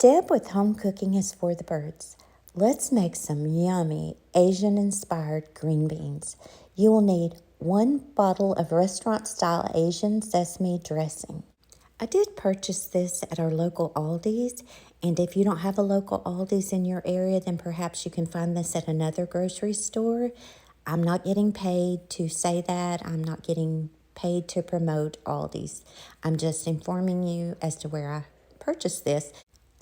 Deb with Home Cooking is for the birds. Let's make some yummy Asian-inspired green beans. You will need 1 bottle of restaurant-style Asian sesame dressing. I did purchase this at our local Aldi's, and if you don't have a local Aldi's in your area, then perhaps you can find this at another grocery store. I'm not getting paid to say that. I'm not getting paid to promote Aldi's. I'm just informing you as to where I purchased this.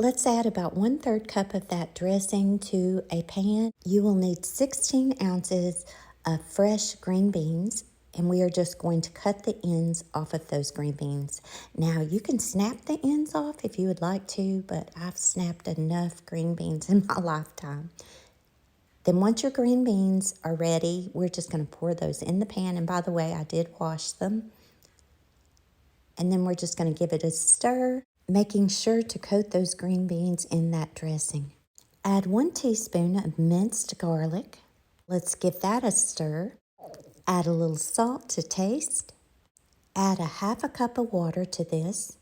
Let's add about 1/3 cup of that dressing to a pan. You will need 16 ounces of fresh green beans, and we are just going to cut the ends off of those green beans. Now, you can snap the ends off if you would like to, but I've snapped enough green beans in my lifetime. Then once your green beans are ready, we're just going to pour those in the pan. And by the way, I did wash them. And then we're just going to give it a stir, making sure to coat those green beans in that dressing. Add 1 teaspoon of minced garlic. Let's give that a stir. Add a little salt to taste. Add a 1/2 cup of water to this.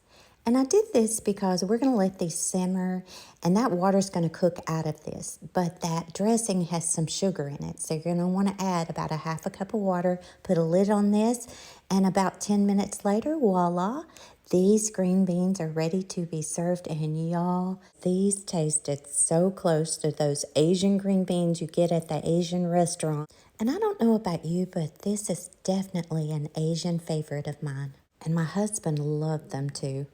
And I did this because we're going to let these simmer, and that water is going to cook out of this. But that dressing has some sugar in it, so you're going to want to add about a 1/2 cup of water, put a lid on this, and about 10 minutes later, voila, these green beans are ready to be served. And y'all, these tasted so close to those Asian green beans you get at the Asian restaurant. And I don't know about you, but this is definitely an Asian favorite of mine. And my husband loved them too.